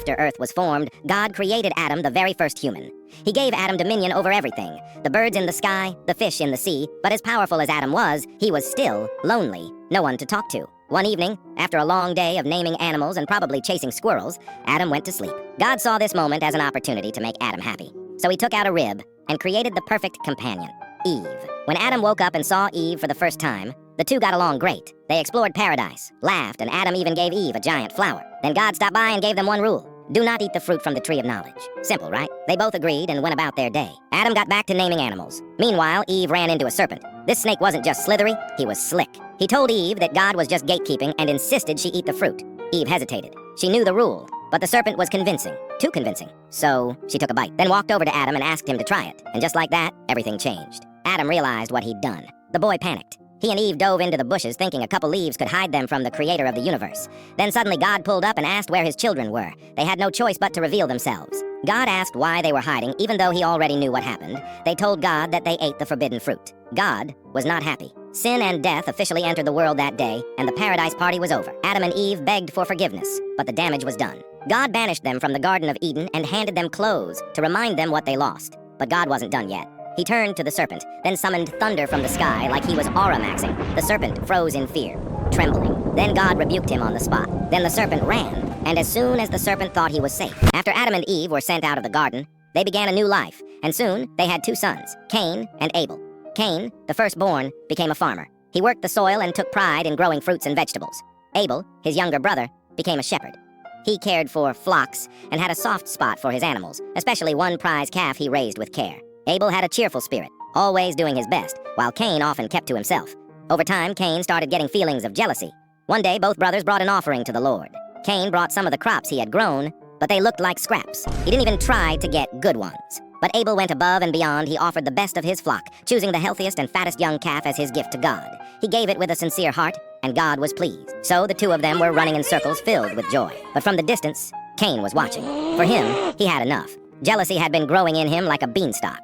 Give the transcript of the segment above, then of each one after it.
after Earth was formed, God created Adam, the very first human. He gave Adam dominion over everything, the birds in the sky, the fish in the sea, but as powerful as Adam was, he was still lonely, no one to talk to. One evening, after a long day of naming animals and probably chasing squirrels, Adam went to sleep. God saw this moment as an opportunity to make Adam happy. So he took out a rib and created the perfect companion, Eve. When Adam woke up and saw Eve for the first time, the two got along great. They explored paradise, laughed, and Adam even gave Eve a giant flower. Then God stopped by and gave them one rule. Do not eat the fruit from the tree of knowledge. Simple, right? They both agreed and went about their day. Adam got back to naming animals. Meanwhile, Eve ran into a serpent. This snake wasn't just slithery, he was slick. He told Eve that God was just gatekeeping and insisted she eat the fruit. Eve hesitated. She knew the rule, but the serpent was convincing. Too convincing. So she took a bite, then walked over to Adam and asked him to try it. And just like that, everything changed. Adam realized what he'd done. The boy panicked. He and Eve dove into the bushes thinking a couple leaves could hide them from the creator of the universe. Then suddenly God pulled up and asked where his children were. They had no choice but to reveal themselves. God asked why they were hiding, even though he already knew what happened. They told God that they ate the forbidden fruit. God was not happy. Sin and death officially entered the world that day, and the paradise party was over. Adam and Eve begged for forgiveness, but the damage was done. God banished them from the Garden of Eden and handed them clothes to remind them what they lost. But God wasn't done yet. He turned to the serpent, then summoned thunder from the sky like he was aura-maxing. The serpent froze in fear, trembling. Then God rebuked him on the spot. Then the serpent ran, and as soon as the serpent thought he was safe, after Adam and Eve were sent out of the garden, they began a new life, and soon they had two sons, Cain and Abel. Cain, the firstborn, became a farmer. He worked the soil and took pride in growing fruits and vegetables. Abel, his younger brother, became a shepherd. He cared for flocks and had a soft spot for his animals, especially one prize calf he raised with care. Abel had a cheerful spirit, always doing his best, while Cain often kept to himself. Over time, Cain started getting feelings of jealousy. One day, both brothers brought an offering to the Lord. Cain brought some of the crops he had grown, but they looked like scraps. He didn't even try to get good ones. But Abel went above and beyond. He offered the best of his flock, choosing the healthiest and fattest young calf as his gift to God. He gave it with a sincere heart, and God was pleased. So the two of them were running in circles filled with joy. But from the distance, Cain was watching. For him, he had enough. Jealousy had been growing in him like a beanstalk.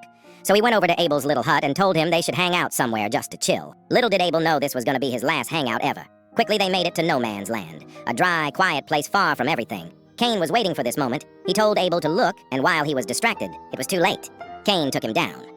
So he went over to Abel's little hut and told him they should hang out somewhere just to chill. Little did Abel know this was going to be his last hangout ever. Quickly they made it to no man's land, a dry, quiet place far from everything. Cain was waiting for this moment. He told Abel to look, and while he was distracted, it was too late. Cain took him down.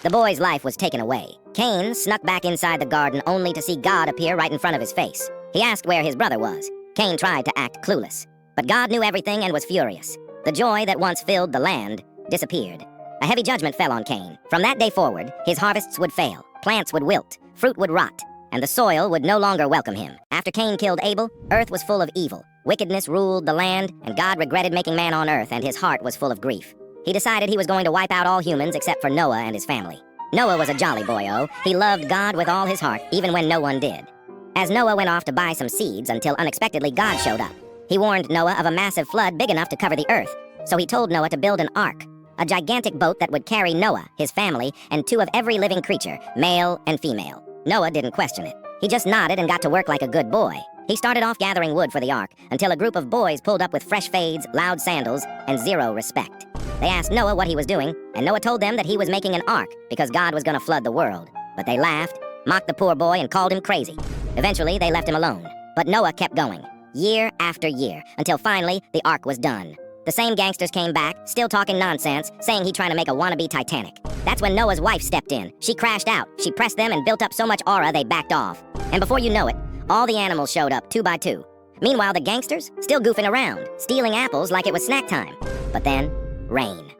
The boy's life was taken away. Cain snuck back inside the garden only to see God appear right in front of his face. He asked where his brother was. Cain tried to act clueless, but God knew everything and was furious. The joy that once filled the land disappeared. A heavy judgment fell on Cain. From that day forward, his harvests would fail, plants would wilt, fruit would rot, and the soil would no longer welcome him. After Cain killed Abel, earth was full of evil. Wickedness ruled the land, and God regretted making man on earth, and his heart was full of grief. He decided he was going to wipe out all humans except for Noah and his family. Noah was a jolly boyo. He loved God with all his heart, even when no one did. As Noah went off to buy some seeds until unexpectedly God showed up. He warned Noah of a massive flood big enough to cover the earth, so he told Noah to build an ark. A gigantic boat that would carry Noah, his family, and two of every living creature, male and female. Noah didn't question it. He just nodded and got to work like a good boy. He started off gathering wood for the ark until a group of boys pulled up with fresh fades, loud sandals, and zero respect. They asked Noah what he was doing, and Noah told them that he was making an ark because God was going to flood the world. But they laughed, mocked the poor boy, and called him crazy. Eventually, they left him alone. But Noah kept going, year after year, until finally the ark was done. The same gangsters came back, still talking nonsense, saying he'd trying to make a wannabe Titanic. That's when Noah's wife stepped in. She crashed out. She pressed them and built up so much aura they backed off. And before you know it, all the animals showed up 2 by 2. Meanwhile, the gangsters still goofing around, stealing apples like it was snack time. But then, rain.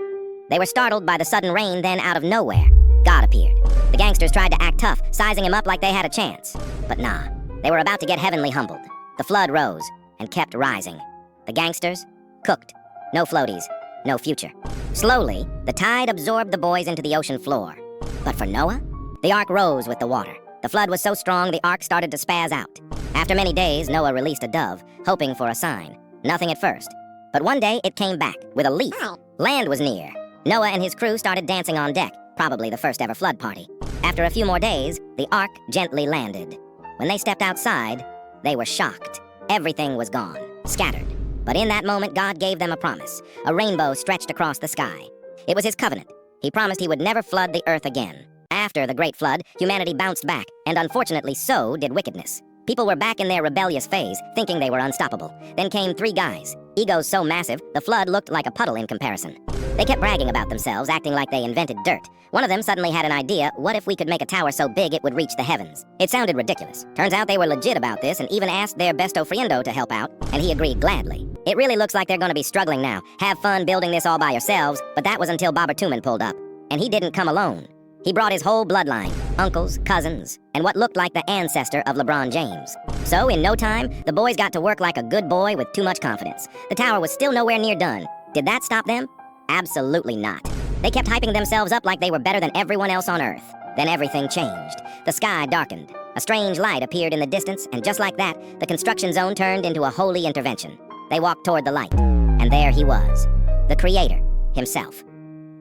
They were startled by the sudden rain, then out of nowhere, God appeared. The gangsters tried to act tough, sizing him up like they had a chance. But nah, they were about to get heavenly humbled. The flood rose and kept rising. The gangsters cooked. No floaties, no future. Slowly, the tide absorbed the boys into the ocean floor. But for Noah, the ark rose with the water. The flood was so strong, the ark started to spaz out. After many days, Noah released a dove, hoping for a sign. Nothing at first. But one day, it came back with a leaf. Land was near. Noah and his crew started dancing on deck, probably the first ever flood party. After a few more days, the ark gently landed. When they stepped outside, they were shocked. Everything was gone, scattered. But in that moment, God gave them a promise. A rainbow stretched across the sky. It was his covenant. He promised he would never flood the earth again. After the great flood, humanity bounced back, and unfortunately so did wickedness. People were back in their rebellious phase, thinking they were unstoppable. Then came 3 guys. Egos so massive, the flood looked like a puddle in comparison. They kept bragging about themselves, acting like they invented dirt. One of them suddenly had an idea: what if we could make a tower so big it would reach the heavens? It sounded ridiculous. Turns out they were legit about this and even asked their besto friendo to help out, and he agreed gladly. It really looks like they're gonna be struggling now. Have fun building this all by yourselves, but that was until Baba Tuman pulled up. And he didn't come alone. He brought his whole bloodline, uncles, cousins, and what looked like the ancestor of LeBron James. So, in no time, the boys got to work like a good boy with too much confidence. The tower was still nowhere near done. Did that stop them? Absolutely not. They kept hyping themselves up like they were better than everyone else on Earth. Then everything changed. The sky darkened. A strange light appeared in the distance, and just like that, the construction zone turned into a holy intervention. They walked toward the light, and there he was, the Creator himself.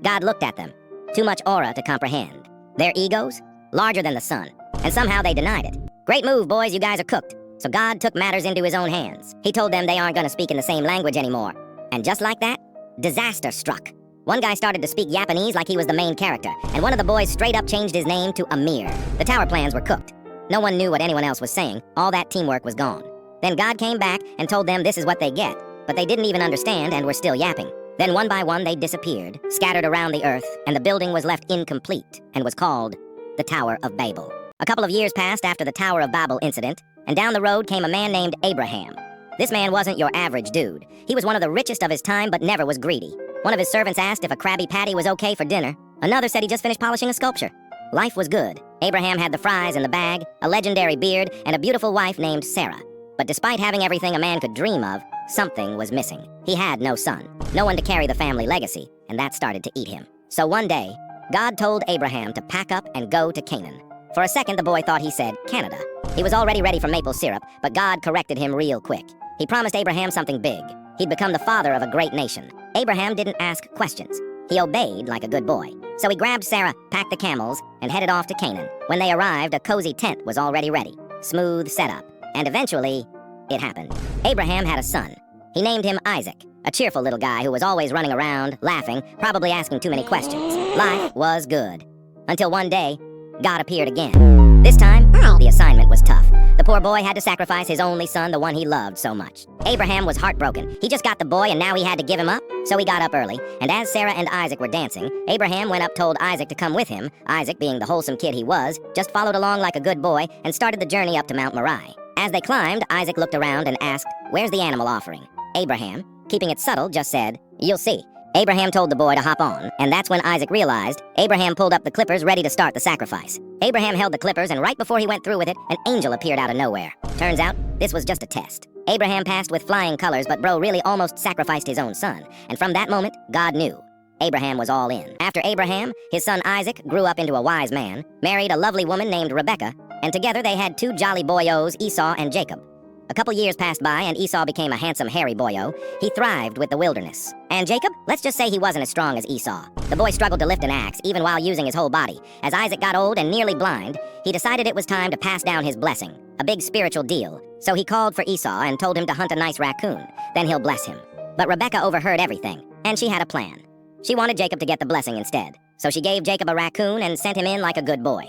God looked at them. Too much aura to comprehend. Their egos? Larger than the sun. And somehow they denied it. Great move, boys, you guys are cooked. So God took matters into his own hands. He told them they aren't gonna speak in the same language anymore. And just like that, disaster struck. One guy started to speak Japanese like he was the main character, and one of the boys straight up changed his name to Amir. The tower plans were cooked. No one knew what anyone else was saying. All that teamwork was gone. Then God came back and told them this is what they get. But they didn't even understand and were still yapping. Then one by one they disappeared, scattered around the earth, and the building was left incomplete and was called the Tower of Babel. A couple of years passed after the Tower of Babel incident, and down the road came a man named Abraham. This man wasn't your average dude. He was one of the richest of his time, but never was greedy. One of his servants asked if a Krabby Patty was okay for dinner. Another said he just finished polishing a sculpture. Life was good. Abraham had the fries in the bag, a legendary beard, and a beautiful wife named Sarah. But despite having everything a man could dream of, something was missing. He had no son, no one to carry the family legacy, and that started to eat him. So one day, God told Abraham to pack up and go to Canaan. For a second, the boy thought he said Canada. He was already ready for maple syrup, but God corrected him real quick. He promised Abraham something big. He'd become the father of a great nation. Abraham didn't ask questions. He obeyed like a good boy. So he grabbed Sarah, packed the camels, and headed off to Canaan. When they arrived, a cozy tent was already ready. Smooth setup. And eventually, it happened. Abraham had a son. He named him Isaac, a cheerful little guy who was always running around, laughing, probably asking too many questions. Life was good. Until one day, God appeared again. This time, the assignment was tough. The poor boy had to sacrifice his only son, the one he loved so much. Abraham was heartbroken. He just got the boy and now he had to give him up? So he got up early, and as Sarah and Isaac were dancing, Abraham went up, told Isaac to come with him. Isaac, being the wholesome kid he was, just followed along like a good boy and started the journey up to Mount Moriah. As they climbed, Isaac looked around and asked, "Where's the animal offering?" Abraham, keeping it subtle, just said, "You'll see." Abraham told the boy to hop on, and that's when Isaac realized. Abraham pulled up the clippers ready to start the sacrifice. Abraham held the clippers, and right before he went through with it, an angel appeared out of nowhere. Turns out, this was just a test. Abraham passed with flying colors, but bro really almost sacrificed his own son. And from that moment, God knew. Abraham was all in. After Abraham, his son Isaac grew up into a wise man, married a lovely woman named Rebecca, and together they had 2 jolly boyos, Esau and Jacob. A couple years passed by, and Esau became a handsome, hairy boyo. He thrived with the wilderness. And Jacob? Let's just say he wasn't as strong as Esau. The boy struggled to lift an axe, even while using his whole body. As Isaac got old and nearly blind, he decided it was time to pass down his blessing. A big spiritual deal. So he called for Esau and told him to hunt a nice raccoon. Then he'll bless him. But Rebecca overheard everything, and she had a plan. She wanted Jacob to get the blessing instead. So she gave Jacob a raccoon and sent him in like a good boy.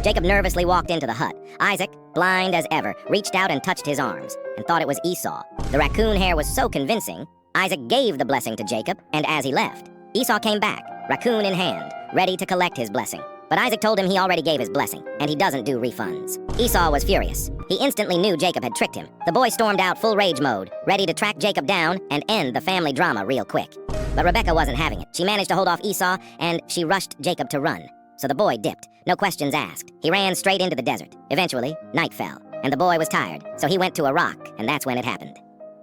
Jacob nervously walked into the hut. Isaac, blind as ever, reached out and touched his arms, and thought it was Esau. The raccoon hair was so convincing, Isaac gave the blessing to Jacob, and as he left, Esau came back, raccoon in hand, ready to collect his blessing. But Isaac told him he already gave his blessing, and he doesn't do refunds. Esau was furious. He instantly knew Jacob had tricked him. The boy stormed out full rage mode, ready to track Jacob down and end the family drama real quick. But Rebecca wasn't having it. She managed to hold off Esau, and she rushed Jacob to run. So the boy dipped, no questions asked. He ran straight into the desert. Eventually, night fell, and the boy was tired, so he went to a rock, and that's when it happened.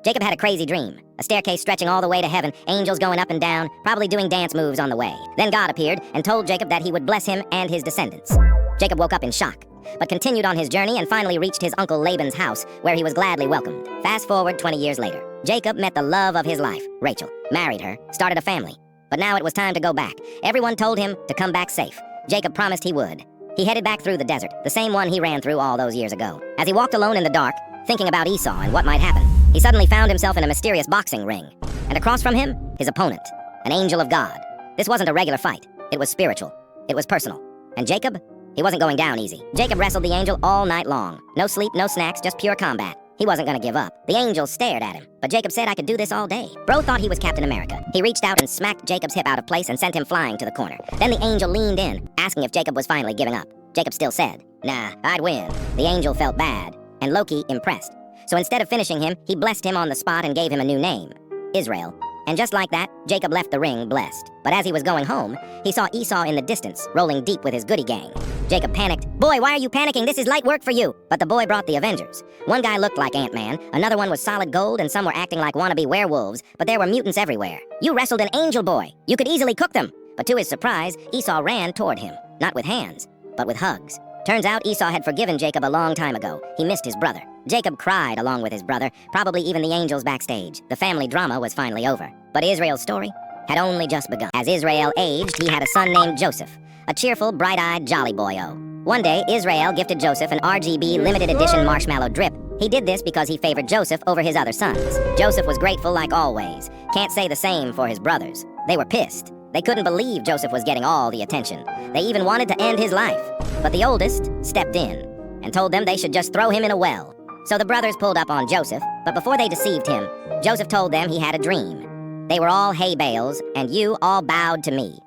Jacob had a crazy dream, a staircase stretching all the way to heaven, angels going up and down, probably doing dance moves on the way. Then God appeared and told Jacob that he would bless him and his descendants. Jacob woke up in shock, but continued on his journey and finally reached his uncle Laban's house, where he was gladly welcomed. Fast forward 20 years later. Jacob met the love of his life, Rachel, married her, started a family. But now it was time to go back. Everyone told him to come back safe. Jacob promised he would. He headed back through the desert, the same one he ran through all those years ago. As he walked alone in the dark, thinking about Esau and what might happen, he suddenly found himself in a mysterious boxing ring. And across from him, his opponent, an angel of God. This wasn't a regular fight. It was spiritual. It was personal. And Jacob, He wasn't going down easy. Jacob wrestled the angel all night long. No sleep, no snacks, just pure combat. He wasn't gonna give up. The angel stared at him, but Jacob said I could do this all day. Bro thought he was Captain America. He reached out and smacked Jacob's hip out of place and sent him flying to the corner. Then the angel leaned in, asking if Jacob was finally giving up. Jacob still said, nah, I'd win. The angel felt bad, and Loki impressed. So instead of finishing him, he blessed him on the spot and gave him a new name, Israel. And just like that, Jacob left the ring blessed. But as he was going home, he saw Esau in the distance, rolling deep with his goody gang. Jacob panicked. Boy, why are you panicking? This is light work for you. But the boy brought the Avengers. One guy looked like Ant-Man, another one was solid gold, and some were acting like wannabe werewolves, but there were mutants everywhere. You wrestled an angel boy. You could easily cook them. But to his surprise, Esau ran toward him. Not with hands, but with hugs. Turns out Esau had forgiven Jacob a long time ago. He missed his brother. Jacob cried along with his brother, probably even the angels backstage. The family drama was finally over. But Israel's story had only just begun. As Israel aged, he had a son named Joseph, a cheerful, bright-eyed, jolly boyo. One day, Israel gifted Joseph an RGB limited edition marshmallow drip. He did this because he favored Joseph over his other sons. Joseph was grateful like always. Can't say the same for his brothers. They were pissed. They couldn't believe Joseph was getting all the attention. They even wanted to end his life. But the oldest stepped in and told them they should just throw him in a well. So the brothers pulled up on Joseph, but before they deceived him, Joseph told them he had a dream. They were all hay bales, and you all bowed to me.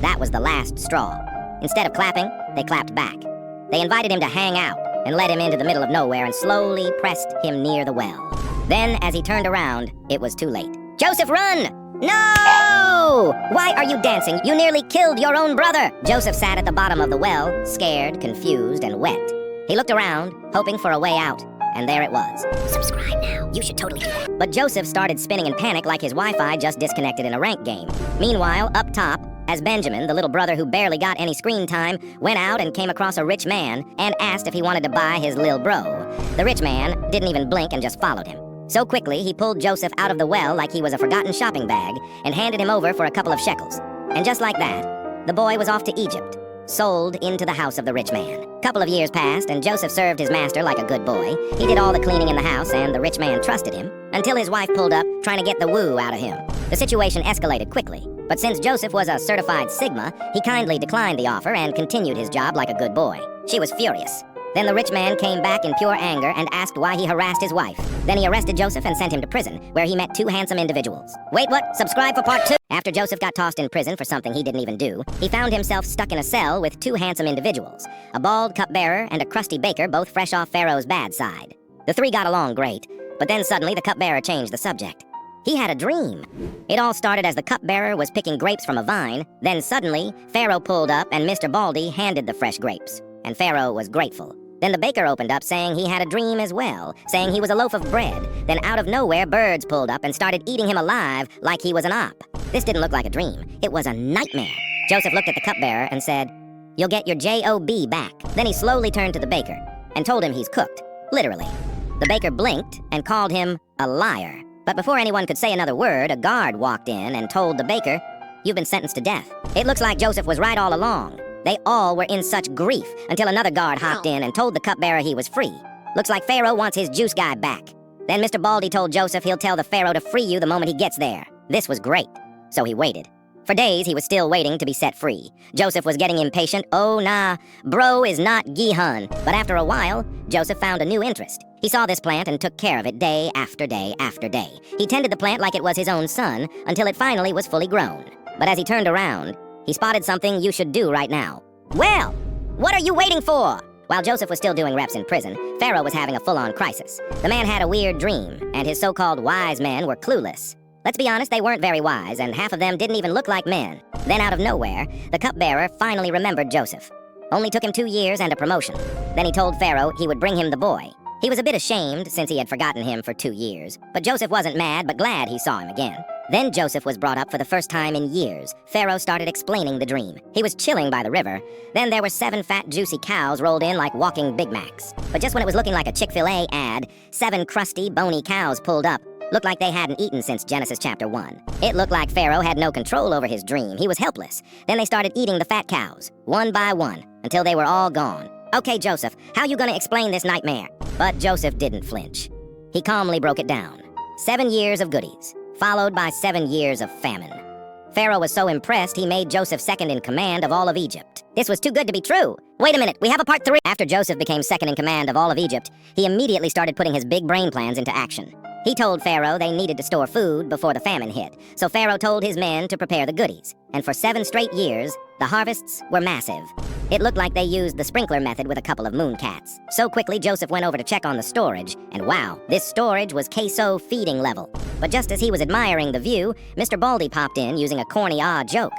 That was the last straw. Instead of clapping, they clapped back. They invited him to hang out and led him into the middle of nowhere and slowly pressed him near the well. Then, as he turned around, it was too late. Joseph, run! No! Why are you dancing? You nearly killed your own brother! Joseph sat at the bottom of the well, scared, confused, and wet. He looked around, hoping for a way out, and there it was. Subscribe now. You should totally do that. But Joseph started spinning in panic like his Wi-Fi just disconnected in a rank game. Meanwhile, up top, as Benjamin, the little brother who barely got any screen time, went out and came across a rich man and asked if he wanted to buy his lil bro. The rich man didn't even blink and just followed him. So quickly, he pulled Joseph out of the well like he was a forgotten shopping bag and handed him over for a couple of shekels. And just like that, the boy was off to Egypt, sold into the house of the rich man. Couple of years passed, and Joseph served his master like a good boy. He did all the cleaning in the house, and the rich man trusted him, until his wife pulled up, trying to get the woo out of him. The situation escalated quickly, but since Joseph was a certified Sigma, he kindly declined the offer and continued his job like a good boy. She was furious. Then the rich man came back in pure anger and asked why he harassed his wife. Then he arrested Joseph and sent him to prison, where he met two handsome individuals. Wait, what? Subscribe for part 2. After Joseph got tossed in prison for something he didn't even do, he found himself stuck in a cell with two handsome individuals, a bald cupbearer and a crusty baker, both fresh off Pharaoh's bad side. The three got along great, but then suddenly the cupbearer changed the subject. He had a dream. It all started as the cupbearer was picking grapes from a vine. Then suddenly, Pharaoh pulled up and Mr. Baldy handed the fresh grapes, and Pharaoh was grateful. Then the baker opened up saying he had a dream as well, saying he was a loaf of bread. Then out of nowhere, birds pulled up and started eating him alive like he was an op. This didn't look like a dream. It was a nightmare. Joseph looked at the cupbearer and said, "You'll get your J-O-B back." Then he slowly turned to the baker and told him he's cooked, literally. The baker blinked and called him a liar. But before anyone could say another word, a guard walked in and told the baker, "You've been sentenced to death." It looks like Joseph was right all along. They all were in such grief until another guard hopped in and told the cupbearer he was free. Looks like Pharaoh wants his juice guy back. Then Mr. Baldy told Joseph he'll tell the Pharaoh to free you the moment he gets there. This was great. So he waited. For days, he was still waiting to be set free. Joseph was getting impatient. Oh, nah, bro is not Gihun. But after a while, Joseph found a new interest. He saw this plant and took care of it day after day after day. He tended the plant like it was his own son until it finally was fully grown. But as he turned around, he spotted something you should do right now. Well, what are you waiting for? While Joseph was still doing reps in prison, Pharaoh was having a full-on crisis. The man had a weird dream, and his so-called wise men were clueless. Let's be honest, they weren't very wise, and half of them didn't even look like men. Then out of nowhere, the cupbearer finally remembered Joseph. Only took him 2 years and a promotion. Then he told Pharaoh he would bring him the boy. He was a bit ashamed since he had forgotten him for 2 years, but Joseph wasn't mad but glad he saw him again. Then Joseph was brought up for the first time in years. Pharaoh started explaining the dream. He was chilling by the river. Then there were 7 fat, juicy cows rolled in like walking Big Macs. But just when it was looking like a Chick-fil-A ad, 7 crusty, bony cows pulled up. Looked like they hadn't eaten since Genesis chapter 1. It looked like Pharaoh had no control over his dream. He was helpless. Then they started eating the fat cows, one by one, until they were all gone. Okay, Joseph, how you gonna explain this nightmare? But Joseph didn't flinch. He calmly broke it down. 7 years of goodies, followed by 7 years of famine. Pharaoh was so impressed he made Joseph second in command of all of Egypt. This was too good to be true. Wait a minute, we have a part 3. After Joseph became second in command of all of Egypt, he immediately started putting his big brain plans into action. He told Pharaoh they needed to store food before the famine hit, so Pharaoh told his men to prepare the goodies. And for 7 straight years, the harvests were massive. It looked like they used the sprinkler method with a couple of mooncats. So quickly, Joseph went over to check on the storage, and wow, this storage was queso feeding level. But just as he was admiring the view, Mr. Baldy popped in using a corny odd joke.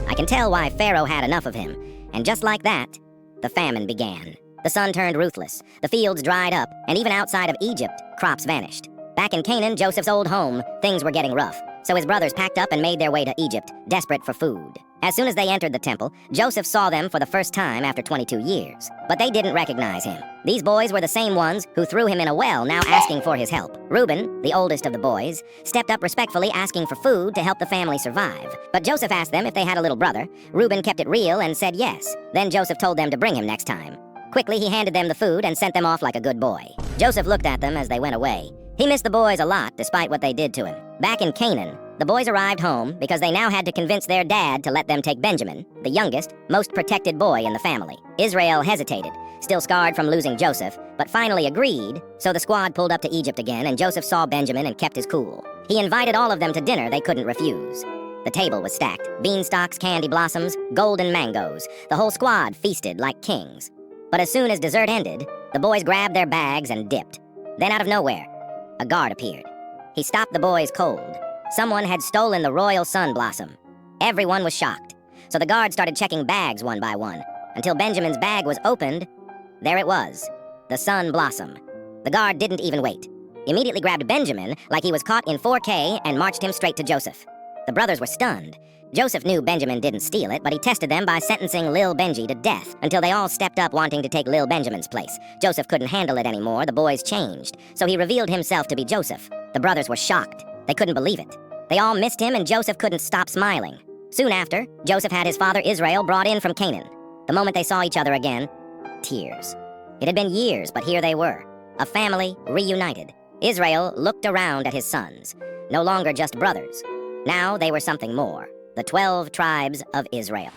I can tell why Pharaoh had enough of him. And just like that, the famine began. The sun turned ruthless, the fields dried up, and even outside of Egypt, crops vanished. Back in Canaan, Joseph's old home, things were getting rough. So his brothers packed up and made their way to Egypt, desperate for food. As soon as they entered the temple, Joseph saw them for the first time after 22 years. But they didn't recognize him. These boys were the same ones who threw him in a well, now asking for his help. Reuben, the oldest of the boys, stepped up respectfully asking for food to help the family survive. But Joseph asked them if they had a little brother. Reuben kept it real and said yes. Then Joseph told them to bring him next time. Quickly, he handed them the food and sent them off like a good boy. Joseph looked at them as they went away. He missed the boys a lot, despite what they did to him. Back in Canaan, the boys arrived home because they now had to convince their dad to let them take Benjamin, the youngest, most protected boy in the family. Israel hesitated, still scarred from losing Joseph, but finally agreed, so the squad pulled up to Egypt again, and Joseph saw Benjamin and kept his cool. He invited all of them to dinner they couldn't refuse. The table was stacked. Beanstalks, candy blossoms, golden mangoes. The whole squad feasted like kings. But as soon as dessert ended, the boys grabbed their bags and dipped. Then out of nowhere, a guard appeared. He stopped the boys cold. Someone had stolen the royal sun blossom. Everyone was shocked. So the guard started checking bags one by one, until Benjamin's bag was opened. There it was, the sun blossom. The guard didn't even wait. He immediately grabbed Benjamin like he was caught in 4K and marched him straight to Joseph. The brothers were stunned. Joseph knew Benjamin didn't steal it, but he tested them by sentencing Lil Benji to death, until they all stepped up wanting to take Lil Benjamin's place. Joseph couldn't handle it anymore, the boys changed, so he revealed himself to be Joseph. The brothers were shocked. They couldn't believe it. They all missed him, and Joseph couldn't stop smiling. Soon after, Joseph had his father Israel brought in from Canaan. The moment they saw each other again, tears. It had been years, but here they were, a family reunited. Israel looked around at his sons, no longer just brothers. Now they were something more. The 12 tribes of Israel.